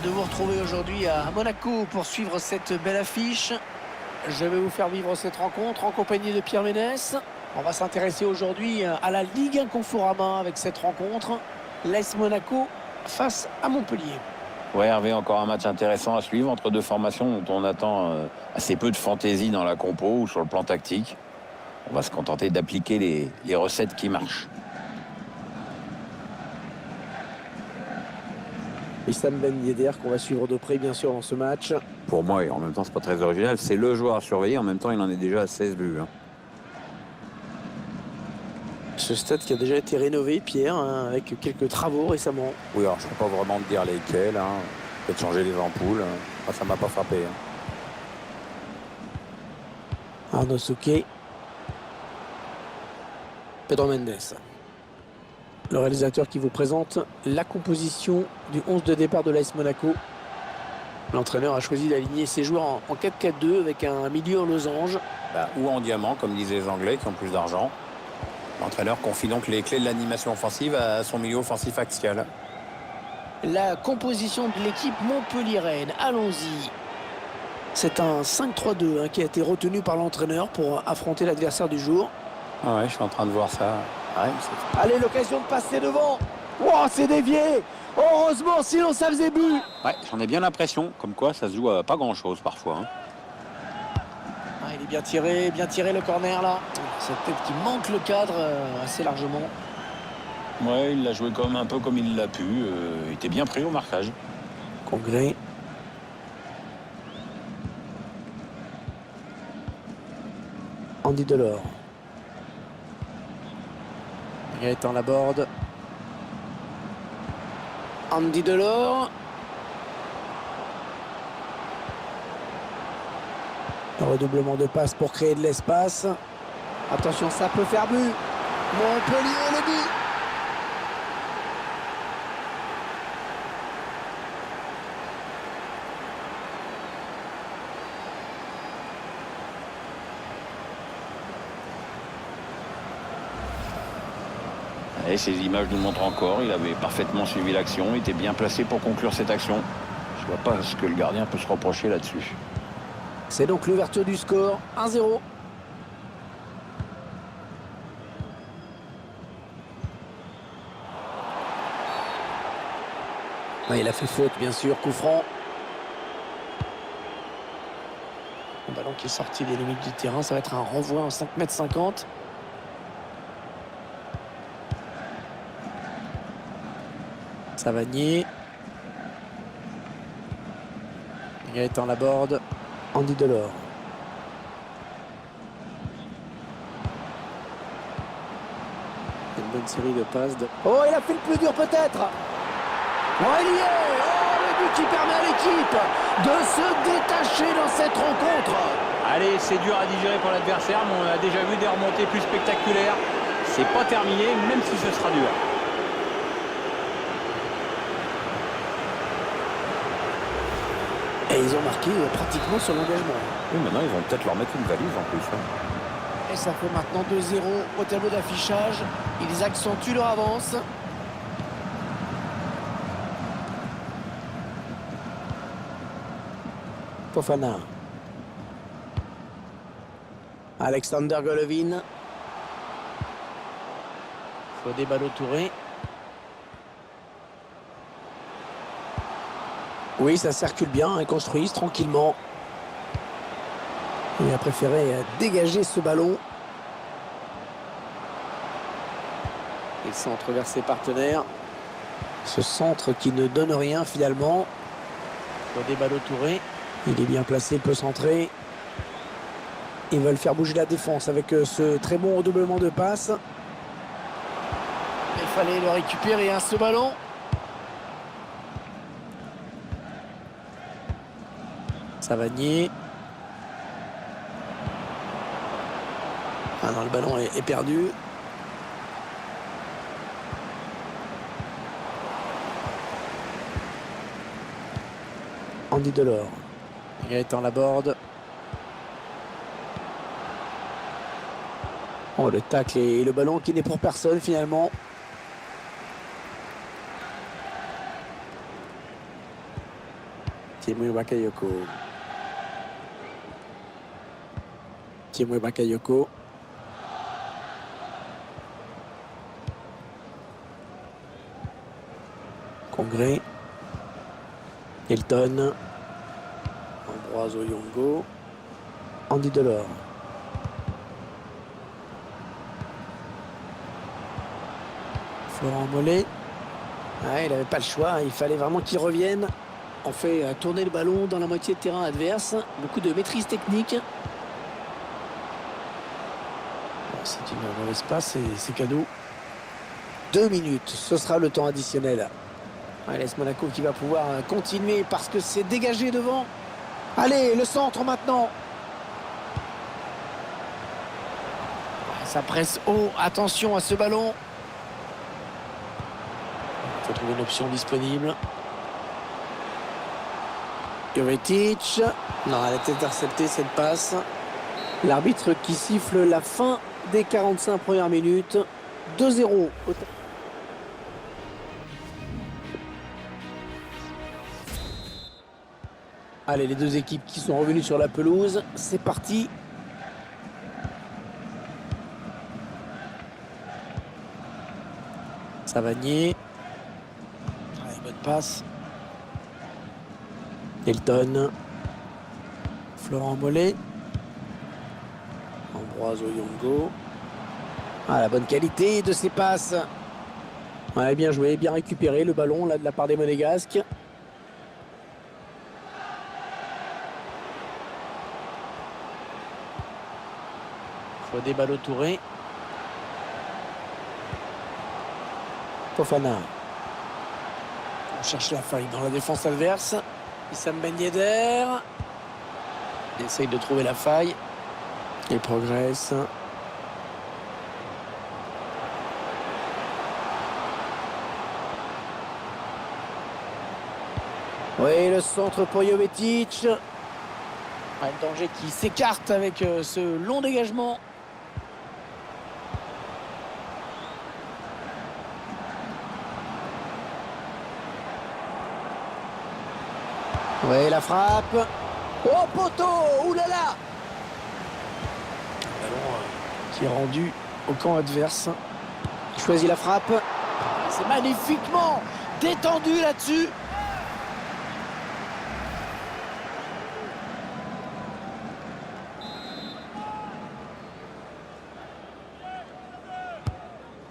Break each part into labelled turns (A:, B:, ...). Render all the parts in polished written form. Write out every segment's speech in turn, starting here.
A: de vous retrouver aujourd'hui à Monaco pour suivre cette belle affiche. Je vais vous faire vivre cette rencontre en compagnie de Pierre Ménès. On va s'intéresser aujourd'hui à la Ligue 1 Conforama avec cette rencontre. L'AS Monaco face à Montpellier.
B: Ouais, Hervé, encore un match intéressant à suivre entre deux formations dont on attend assez peu de fantaisie dans la compo ou sur le plan tactique. On va se contenter d'appliquer les recettes qui marchent.
A: Wissam Ben Yedder qu'on va suivre de près bien sûr dans ce match.
B: Pour moi, et en même temps, c'est pas très original, c'est le joueur à surveiller. En même temps, il en est déjà à 16 buts.
A: Ce stade qui a déjà été rénové, Pierre, avec quelques travaux récemment.
B: Oui, alors je ne peux pas vraiment te dire lesquels. Peut-être changer les ampoules. Ça ne m'a pas frappé.
A: Arnaud Souquet. Pedro Mendes. Le réalisateur qui vous présente la composition du 11 de départ de l'AS Monaco. L'entraîneur a choisi d'aligner ses joueurs en 4-4-2 avec un milieu en losange.
B: Ou en diamant, comme disaient les Anglais qui ont plus d'argent. L'entraîneur confie donc les clés de l'animation offensive à son milieu offensif axial.
A: La composition de l'équipe montpelliéraine, allons-y. C'est un 5-3-2 qui a été retenu par l'entraîneur pour affronter l'adversaire du jour.
B: Ah ouais, je suis en train de voir ça. Ouais,
A: allez, l'occasion de passer devant. Wow, c'est dévié. Heureusement, sinon ça faisait but.
B: Ouais, j'en ai bien l'impression. Comme quoi, ça se joue à pas grand-chose parfois.
A: Il est bien tiré le corner là. C'est peut-être qu'il manque le cadre assez largement.
B: Ouais, il l'a joué quand même un peu comme il l'a pu. Il était bien pris au marquage.
A: Congrès. Andy Delors. Gaëtan Laborde. Andy Delors. Un redoublement de passe pour créer de l'espace. Attention, ça peut faire but. Montpellier, le but.
B: Et ces images nous montrent encore, il avait parfaitement suivi l'action, il était bien placé pour conclure cette action. Je vois pas ce que le gardien peut se reprocher là-dessus.
A: C'est donc l'ouverture du score, 1-0. Il a fait faute, bien sûr, coup franc. Le ballon qui est sorti des limites du terrain, ça va être un renvoi en 5,50 m. Savanier. Gaëtan Laborde. Andy Delors. Une bonne série de passes. Oh, il a fait le plus dur peut-être. Oh, il y est. Oh, le but qui permet à l'équipe de se détacher dans cette rencontre.
B: Allez, c'est dur à digérer pour l'adversaire, mais on a déjà vu des remontées plus spectaculaires. C'est pas terminé, même si ce sera dur.
A: Et ils ont marqué pratiquement sur l'engagement.
B: Oui, maintenant ils vont peut-être leur mettre une valise en plus.
A: Et ça fait maintenant 2-0 au tableau d'affichage. Ils accentuent leur avance. Fofana. Alexander Golovin. Fodé Ballo-Touré. Oui, ça circule bien, ils construisent tranquillement. Il a préféré dégager ce ballon. Il centre vers ses partenaires. Ce centre qui ne donne rien finalement. Fodé Ballo-Touré. Il est bien placé, il peut centrer. Ils veulent faire bouger la défense avec ce très bon redoublement de passe. Il fallait le récupérer ce ballon. Savanier. Ah non, le ballon est perdu. Andy Delors. Gaëtan Laborde. Oh, le tacle et le ballon qui n'est pour personne finalement. Tiémoué Bakayoko. Tiémoué Bakayoko. Congrès. Hilton. Ambroise Oyongo. Andy Delors. Florent Mollet. Il n'avait pas le choix, il fallait vraiment qu'il revienne. On fait tourner le ballon dans la moitié de terrain adverse. Beaucoup de maîtrise technique. C'est une mauvaise passe et c'est cadeau. 2 minutes, ce sera le temps additionnel. Laisse Monaco qui va pouvoir continuer parce que c'est dégagé devant. Allez, le centre maintenant. Ça presse haut, attention à ce ballon. Il faut trouver une option disponible. Jovetic. Non, elle a été interceptée cette passe. L'arbitre qui siffle la fin des 45 premières minutes. 2-0. Allez, les deux équipes qui sont revenues sur la pelouse. C'est parti. Savanier. Bonne passe. Hilton. Florent Mollet. Ambroise Oyongo. La bonne qualité de ses passes. Bien joué, bien récupéré le ballon là de la part des Monégasques. Fodé Ballo-Touré. Fofana. On cherche la faille dans la défense adverse. Wissam Ben Yedder. Il essaye de trouver la faille. Il progresse. Oui, le centre pour Jovetic. Le danger qui s'écarte avec ce long dégagement. Oui, la frappe. Oh, poteau! Oulala! Le ballon qui est rendu au camp adverse. Il choisit la frappe. C'est magnifiquement détendu là-dessus.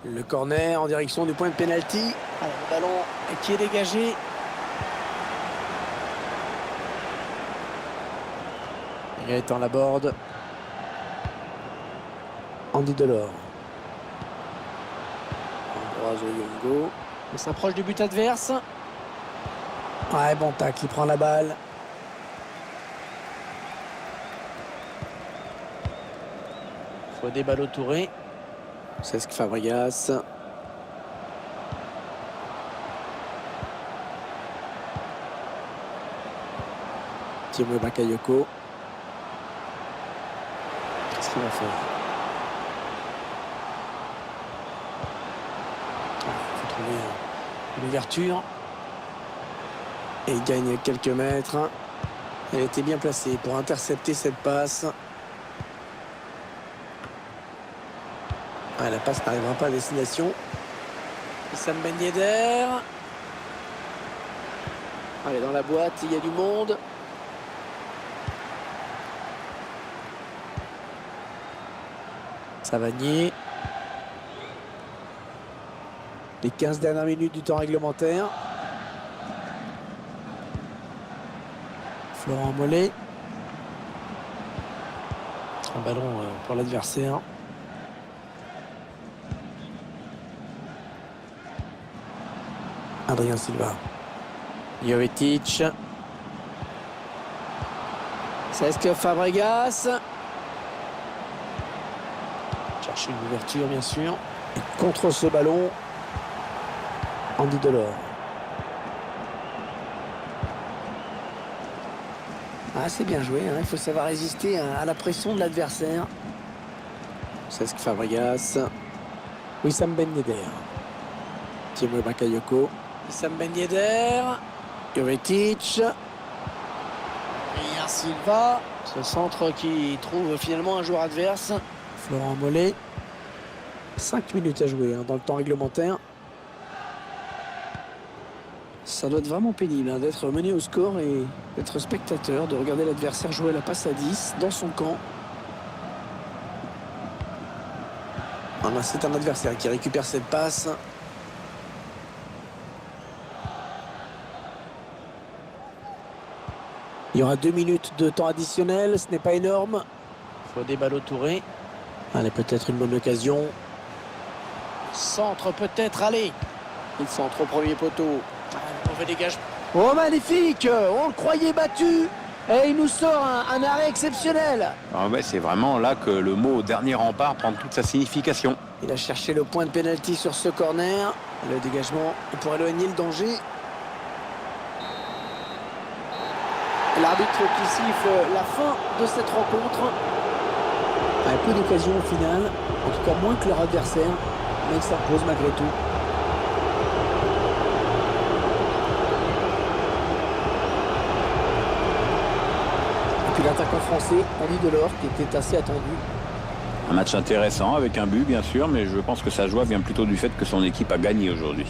A: Le corner en direction du point de pénalty. Le ballon qui est dégagé. Gaëtan Laborde. Andy Delors. Ambroise Oyongo. On s'approche du but adverse. Bon tac, il prend la balle. Fodé Ballo-Touré. Cesc Fabregas. Tiémoué Bakayoko. Qu'est-ce qu'il va faire? Il faut trouver une ouverture. Et il gagne quelques mètres. Elle était bien placée pour intercepter cette passe. La passe n'arrivera pas à destination. Wissam Ben Yedder. Allez, dans la boîte, il y a du monde. Savanier. Les 15 dernières minutes du temps réglementaire. Florent Mollet. Un ballon pour l'adversaire. Adrien Silva. Jovetic. Cesc Fabregas. Cherche une ouverture, bien sûr. Et contre ce ballon, Andy Delors. C'est bien joué. Il faut savoir résister à la pression de l'adversaire. Cesc Fabregas. Wissam Ben Yedder. Tiémoué Bakayoko. Wissam Ben Yedder. Jovetic. Et Silva, ce centre qui trouve finalement un joueur adverse. Florent Mollet. 5 minutes à jouer dans le temps réglementaire. Ça doit être vraiment pénible d'être mené au score et d'être spectateur, de regarder l'adversaire jouer la passe à 10 dans son camp. C'est un adversaire qui récupère cette passe. Il y aura 2 minutes de temps additionnel, ce n'est pas énorme. Fodé Ballo-Touré. Allez, peut-être une bonne occasion. Centre peut-être, allez. Il centre au premier poteau. Mauvais dégagement. Oh, magnifique! On le croyait battu. Et il nous sort un arrêt exceptionnel.
B: Ah ouais, c'est vraiment là que le mot dernier rempart prend toute sa signification.
A: Il a cherché le point de pénalty sur ce corner. Le dégagement pour éloigner le danger. L'arbitre qui siffle la fin de cette rencontre. Un peu d'occasion au final. En tout cas moins que leur adversaire. Mais il s'impose malgré tout. Et puis l'attaquant français, Andy Delors, qui était assez attendu.
B: Un match intéressant avec un but bien sûr, mais je pense que sa joie vient plutôt du fait que son équipe a gagné aujourd'hui.